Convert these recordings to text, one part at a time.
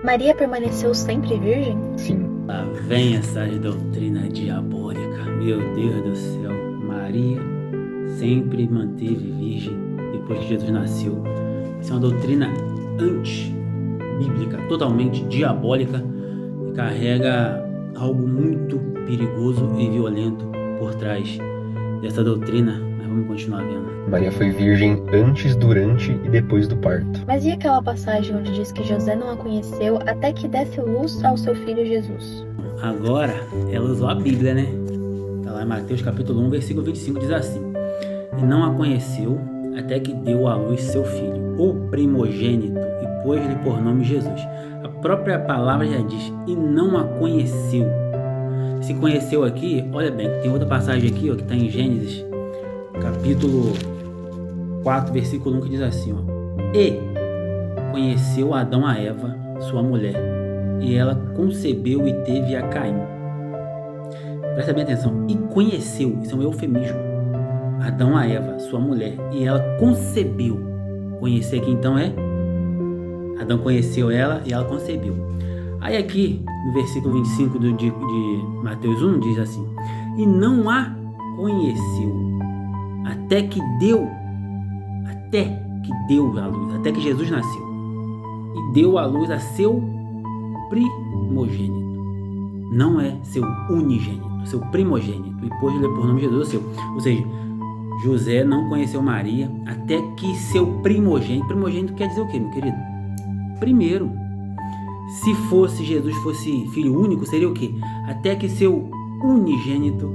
Maria permaneceu sempre virgem? Sim. Lá vem essa doutrina diabólica. Meu Deus do céu. Maria sempre manteve virgem depois que Jesus nasceu. Isso é uma doutrina anti-bíblica, totalmente diabólica, e carrega algo muito perigoso e violento por trás dessa doutrina. Mas vamos continuar vendo. Maria foi virgem antes, durante e depois do parto. Mas e aquela passagem onde diz que José não a conheceu até que desse luz ao seu filho Jesus? Agora, ela usou a Bíblia, né? Tá lá em Mateus capítulo 1, versículo 25, diz assim: E não a conheceu até que deu à luz seu filho, o primogênito, e pôs-lhe por nome Jesus. A própria palavra já diz, e não a conheceu. Se conheceu aqui, olha bem, tem outra passagem aqui, ó, que está em Gênesis, capítulo 4, versículo 1, que diz assim, ó: E conheceu Adão a Eva, sua mulher, e ela concebeu e teve a Caim. Presta bem atenção, e conheceu, isso é um eufemismo, Adão a Eva, sua mulher, e ela concebeu. Conhecer aqui então é Adão conheceu ela e ela concebeu. Aí aqui no versículo 25 de Mateus 1 diz assim: E não a conheceu até que deu à luz, até que Jesus nasceu e deu à luz a seu primogênito. Não é seu unigênito, seu primogênito, e pôs-lhe por nome Jesus, seu. Ou seja, José não conheceu Maria até que seu primogênito. Primogênito quer dizer o quê, meu querido? Primeiro. Se fosse Jesus fosse filho único, seria o quê? Até que seu unigênito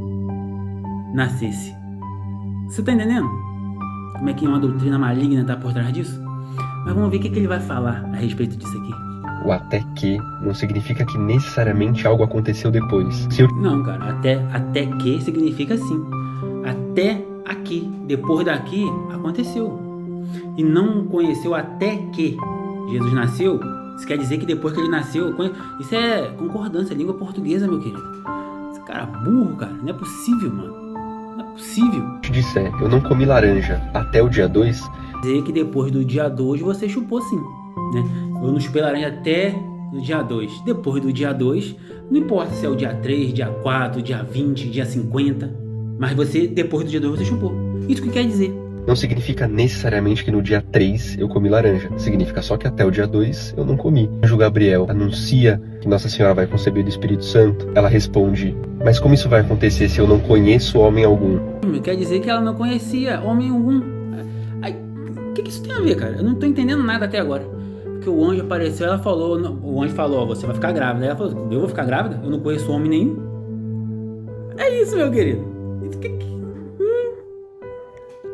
nascesse. Você tá entendendo? Como é que uma doutrina maligna tá por trás disso? Mas vamos ver o que ele vai falar a respeito disso aqui. O até que não significa que necessariamente algo aconteceu depois. Não, cara, até que significa sim. Até aqui, depois daqui, aconteceu. E não conheceu até que Jesus nasceu. Isso quer dizer que depois que ele nasceu, isso é concordância, língua portuguesa, meu querido. Esse cara é burro, cara, não é possível, mano. Não é possível. Se eu te disser, eu não comi laranja até o dia 2, dizer que depois do dia 2 você chupou sim, né? Eu não chupei laranja até o dia 2. Depois do dia 2, não importa se é o dia 3, dia 4, dia 20, dia 50, mas você, depois do dia 2, você chupou. Isso que quer dizer. não significa necessariamente que no dia 3 eu comi laranja. Significa só que até o dia 2 eu não comi. O anjo Gabriel anuncia que Nossa Senhora vai conceber do Espírito Santo. Ela responde: mas como isso vai acontecer se eu não conheço homem algum? Quer dizer que ela não conhecia homem algum. O que isso tem a ver, cara? Eu não tô entendendo nada até agora. Porque o anjo apareceu, ela falou, o anjo falou, você vai ficar grávida. Ela falou, eu vou ficar grávida? Eu não conheço homem nenhum. É isso, meu querido.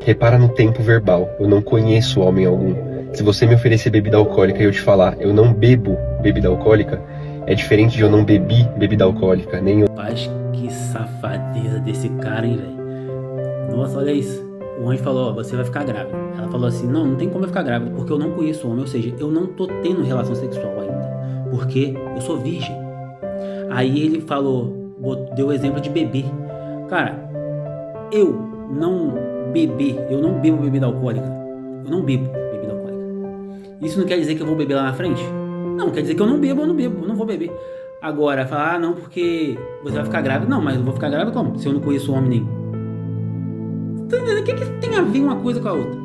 Repara no tempo verbal. Eu não conheço homem algum. Se você me oferecer bebida alcoólica e eu te falar, eu não bebo bebida alcoólica, é diferente de eu não bebi bebida alcoólica. Nem eu. Rapaz, que safadeza desse cara, hein, velho. Nossa, olha isso. O anjo falou, você vai ficar grávida. Ela falou assim, não tem como eu ficar grávida, porque eu não conheço homem, ou seja, eu não tô tendo relação sexual ainda, porque eu sou virgem. Aí ele falou, deu o exemplo de beber. Cara, eu não bebo bebida alcoólica. Eu não bebo bebida alcoólica. Isso não quer dizer que eu vou beber lá na frente? Não, quer dizer que eu não vou beber. Agora, falar, não, porque você vai ficar grávida. Não, mas eu vou ficar grávida como? Se eu não conheço homem nenhum. Tá entendendo? O que tem a ver uma coisa com a outra?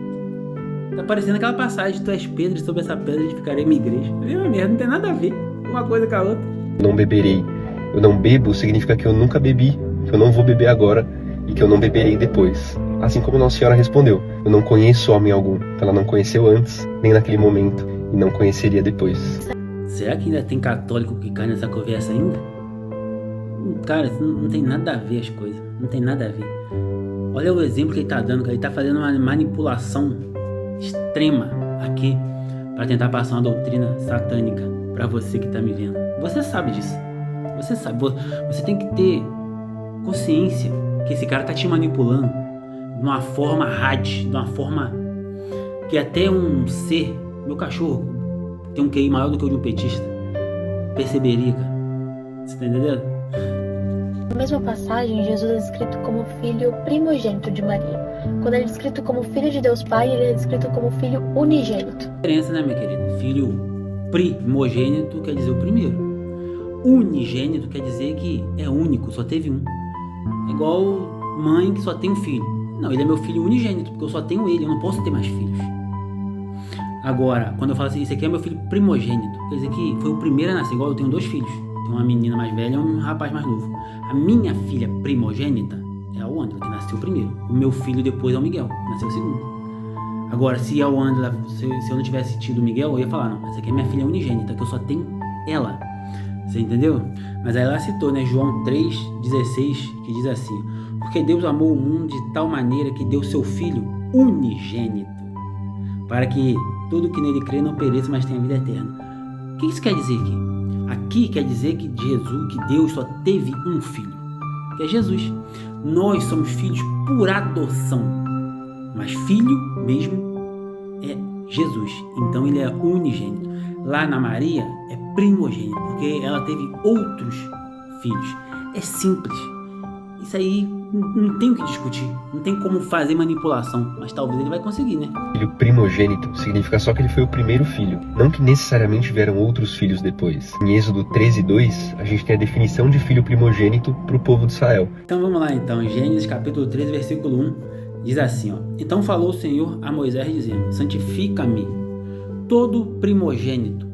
Tá parecendo aquela passagem, tu és pedra, sobre essa pedra edificarei minha igreja. Viu, merda, não tem nada a ver uma coisa com a outra. Não beberei. Eu não bebo significa que eu nunca bebi, que eu não vou beber agora e que eu não beberei depois. Assim como Nossa Senhora respondeu, eu não conheço homem algum. Ela não conheceu antes, nem naquele momento, e não conheceria depois. Será que ainda tem católico que cai nessa conversa ainda? Cara, isso não tem nada a ver as coisas. Não tem nada a ver. Olha o exemplo que ele tá dando, cara. Ele tá fazendo uma manipulação extrema aqui para tentar passar uma doutrina satânica para você que tá me vendo. Você sabe disso. Você sabe. Você tem que ter consciência que esse cara tá te manipulando de uma forma rádio, de uma forma que até um ser, meu cachorro, tem um QI maior do que o de um petista, perceberia, cara. Você tá entendendo? Na mesma passagem, Jesus é descrito como filho primogênito de Maria. Quando ele é descrito como filho de Deus Pai, ele é descrito como filho unigênito. A diferença, né, minha querida? Filho Primogênito quer dizer o primeiro. Unigênito quer dizer que é único, só teve um. É igual mãe que só tem um filho. Não, ele é meu filho unigênito, porque eu só tenho ele, eu não posso ter mais filhos. Agora, quando eu falo assim, esse aqui é meu filho primogênito, quer dizer que foi o primeiro a nascer. Igual eu tenho 2 filhos. Tenho uma menina mais velha e um rapaz mais novo. A minha filha primogênita é a Wanda, que nasceu primeiro. O meu filho depois é o Miguel, que nasceu segundo. Agora, se a Wanda, se eu não tivesse tido o Miguel, eu ia falar, não, essa aqui é minha filha unigênita, que eu só tenho ela. Você entendeu? Mas aí ela citou, né, João 3,16, que diz assim: porque Deus amou o mundo de tal maneira que deu seu Filho unigênito, para que todo que nele crê não pereça, mas tenha vida eterna. O que isso quer dizer aqui? Aqui quer dizer que Deus só teve um filho, que é Jesus. Nós somos filhos por adoção, mas filho mesmo é Jesus. Então ele é unigênito. Lá na Maria é primogênito, porque ela teve outros filhos. É simples. Isso aí não tem o que discutir, não tem como fazer manipulação, mas talvez ele vai conseguir, né? Filho primogênito significa só que ele foi o primeiro filho, não que necessariamente vieram outros filhos depois. Em Êxodo 13:2, a gente tem a definição de filho primogênito para o povo de Israel. Então vamos lá então, Gênesis capítulo 13, versículo 1, diz assim, ó: então falou o Senhor a Moisés dizendo: santifica-me todo primogênito,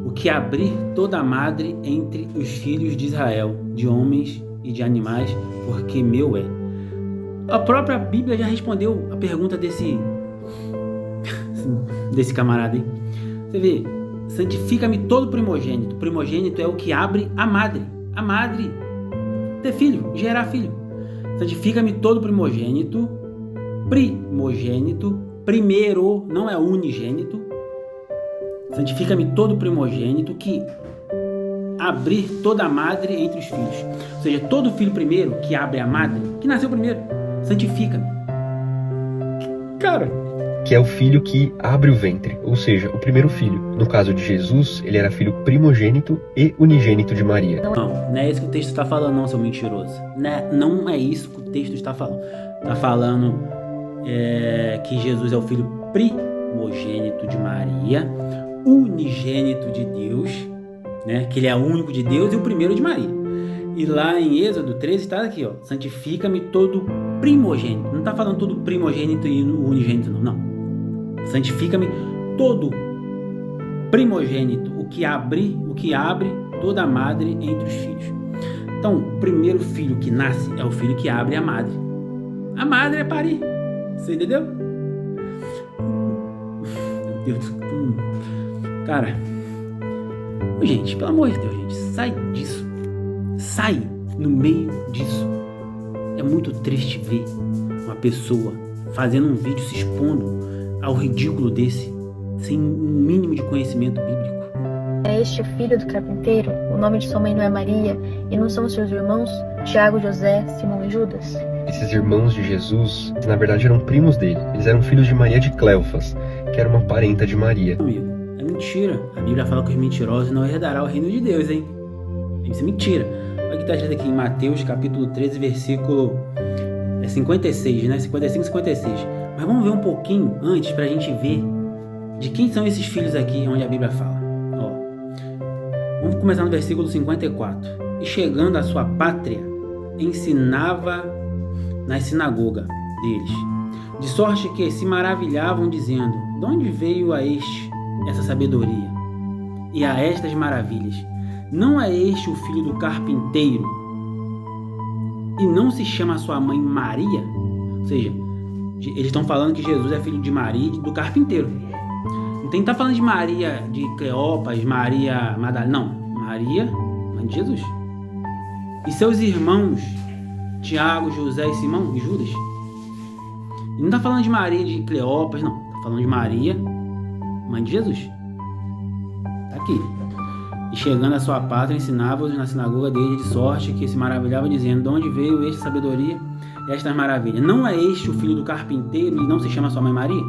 o que abrir toda madre entre os filhos de Israel, de homens e de animais, porque meu é. A própria Bíblia já respondeu a pergunta desse camarada aí. Você vê, santifica-me todo primogênito. Primogênito é o que abre a madre. A madre ter filho, gerar filho. Santifica-me todo primogênito. Primogênito, primeiro, não é unigênito. Santifica-me todo primogênito que abrir toda a madre entre os filhos. Ou seja, todo filho primeiro que abre a madre, que nasceu primeiro, santifica-me. Cara, que é o filho que abre o ventre, ou seja, o primeiro filho. No caso de Jesus, ele era filho primogênito e unigênito de Maria. Não é isso que o texto está falando, não, seu mentiroso. Não é isso que o texto está falando. Está falando que Jesus é o filho primogênito de Maria, unigênito de Deus, né? Que ele é o único de Deus e o primeiro de Maria. E lá em Êxodo 13 está aqui, ó: santifica-me todo primogênito. Não está falando todo primogênito e unigênito, não. Santifica-me todo primogênito, o que abre toda a madre entre os filhos. Então, o primeiro filho que nasce é o filho que abre a madre. A madre é parir. Você entendeu? Meu Deus. Cara, gente, pelo amor de Deus, gente, sai disso. Sai no meio disso. É muito triste ver uma pessoa fazendo um vídeo se expondo ao ridículo desse, sem um mínimo de conhecimento bíblico. É este o filho do carpinteiro? O nome de sua mãe não é Maria? E não são seus irmãos Tiago, José, Simão e Judas? Esses irmãos de Jesus, na verdade, eram primos dele. Eles eram filhos de Maria de Cleofas, que era uma parenta de Maria. Amigo, é mentira. A Bíblia fala que os mentirosos não herdarão o reino de Deus, hein? Isso é mentira. Olha o que está escrito aqui em Mateus, capítulo 13, versículo 56, né? 55 e 56. Mas vamos ver um pouquinho antes para a gente ver de quem são esses filhos aqui, onde a Bíblia fala. Ó, vamos começar no versículo 54. E chegando à sua pátria, ensinava na sinagoga deles, de sorte que se maravilhavam, dizendo: de onde veio a este essa sabedoria e a estas maravilhas? Não é este o filho do carpinteiro? E não se chama sua mãe Maria? Ou seja, eles estão falando que Jesus é filho de Maria e do carpinteiro. Não tem que estar falando de Maria de Cleópas, Maria Madalena. Não, Maria, mãe de Jesus. E seus irmãos Tiago, José e Simão e Judas. E não está falando de Maria de Cleópas, não. Está falando de Maria, mãe de Jesus. Está aqui. E chegando à sua pátria, ensinava-os na sinagoga dele, de sorte que se maravilhava, dizendo: de onde veio esta sabedoria e estas maravilhas? Não é este o filho do carpinteiro e não se chama sua mãe Maria?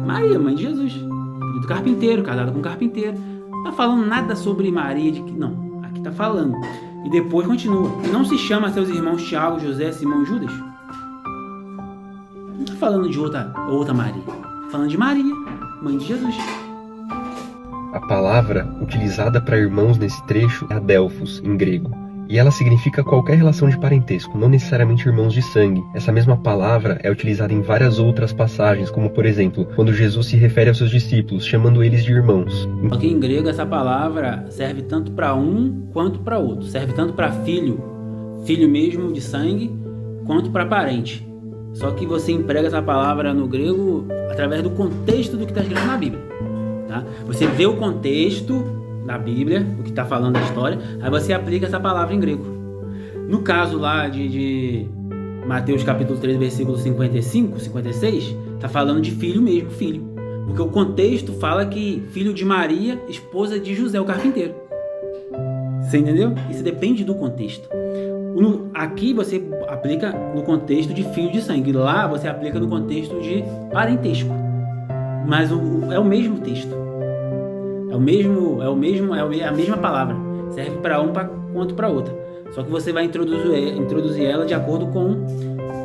Maria, mãe de Jesus, filho do carpinteiro, casada com um carpinteiro. Não está falando nada sobre Maria de que. Não, aqui está falando. E depois continua: e não se chama seus irmãos Tiago, José, Simão e Judas? Não está falando de outra Maria. Está falando de Maria, mãe de Jesus. A palavra utilizada para irmãos nesse trecho é adelphos, em grego. E ela significa qualquer relação de parentesco, não necessariamente irmãos de sangue. Essa mesma palavra é utilizada em várias outras passagens, como por exemplo, quando Jesus se refere aos seus discípulos, chamando eles de irmãos. Aqui em grego essa palavra serve tanto para um quanto para outro. Serve tanto para filho, filho mesmo de sangue, quanto para parente. Só que você emprega essa palavra no grego através do contexto do que está escrito na Bíblia. Tá? Você vê o contexto na Bíblia, o que está falando da história, aí você aplica essa palavra em grego. No caso lá de Mateus capítulo 3, versículo 55, 56, está falando de filho mesmo, filho. Porque o contexto fala que filho de Maria, esposa de José, o carpinteiro. Você entendeu? Isso depende do contexto. Aqui você aplica no contexto de filho de sangue, lá você aplica no contexto de parentesco. Mas é o mesmo texto. É a mesma palavra. Serve para um quanto para outra. Só que você vai introduzir ela de acordo com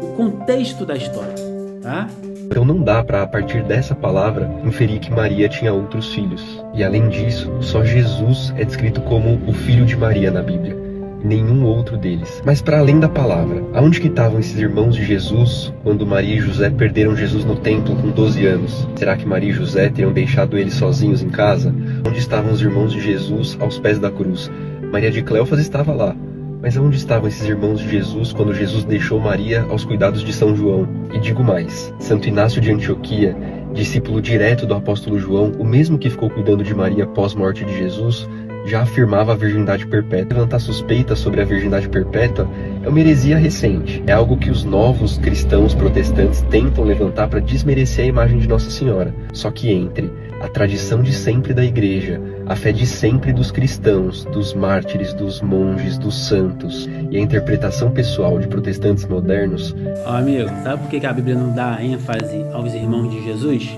o contexto da história, tá? Então não dá para, a partir dessa palavra, inferir que Maria tinha outros filhos. E além disso, só Jesus é descrito como o filho de Maria na Bíblia. Nenhum outro deles. Mas para além da palavra, aonde que estavam esses irmãos de Jesus quando Maria e José perderam Jesus no templo com 12 anos? Será que Maria e José teriam deixado eles sozinhos em casa? Onde estavam os irmãos de Jesus aos pés da cruz? Maria de Cleofas estava lá. Mas aonde estavam esses irmãos de Jesus quando Jesus deixou Maria aos cuidados de São João? E digo mais, Santo Inácio de Antioquia, discípulo direto do apóstolo João, o mesmo que ficou cuidando de Maria pós-morte de Jesus, já afirmava a virgindade perpétua. Levantar suspeitas sobre a virgindade perpétua é uma heresia recente. É algo que os novos cristãos protestantes tentam levantar para desmerecer a imagem de Nossa Senhora. Só que entre a tradição de sempre da Igreja, a fé de sempre dos cristãos, dos mártires, dos monges, dos santos e a interpretação pessoal de protestantes modernos... Amigo, sabe por que a Bíblia não dá ênfase aos irmãos de Jesus?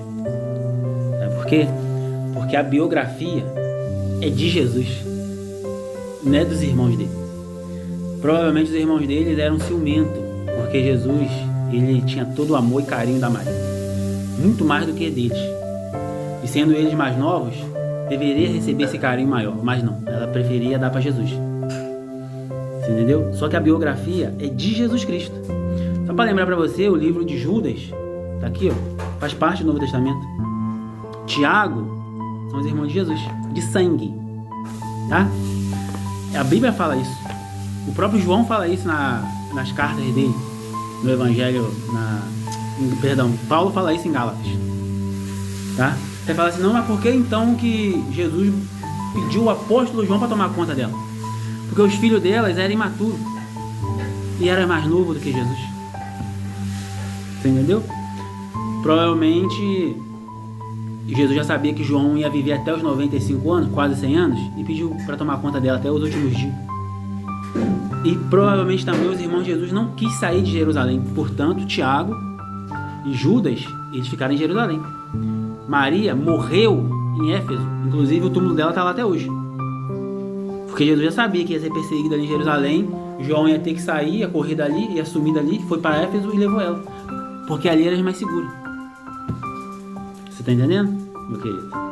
Sabe por quê? Porque a biografia é de Jesus, não é dos irmãos dele. Provavelmente os irmãos dele eram ciumentos, porque Jesus, ele tinha todo o amor e carinho da Maria, muito mais do que deles. E sendo eles mais novos, deveria receber esse carinho maior, mas não, ela preferia dar para Jesus. Você entendeu? Só que a biografia é de Jesus Cristo. Só para lembrar para você, o livro de Judas, tá aqui, ó, faz parte do Novo Testamento. Tiago são os irmãos de Jesus, de sangue, tá? A Bíblia fala isso. O próprio João fala isso nas cartas dele, no Evangelho, Paulo fala isso em Gálatas, tá? Você fala assim, não, mas por que então que Jesus pediu o apóstolo João para tomar conta dela? Porque os filhos delas eram imaturos e era mais novo do que Jesus. Você entendeu? Provavelmente Jesus já sabia que João ia viver até os 95 anos, quase 100 anos, e pediu para tomar conta dela até os últimos dias. E provavelmente também os irmãos de Jesus não quis sair de Jerusalém. Portanto, Tiago e Judas, eles ficaram em Jerusalém. Maria morreu em Éfeso. Inclusive o túmulo dela está lá até hoje. Porque Jesus já sabia que ia ser perseguido ali em Jerusalém. João ia ter que sair, ia correr dali, ia sumir dali, foi para Éfeso e levou ela. Porque ali era mais seguro. Você está entendendo, meu querido?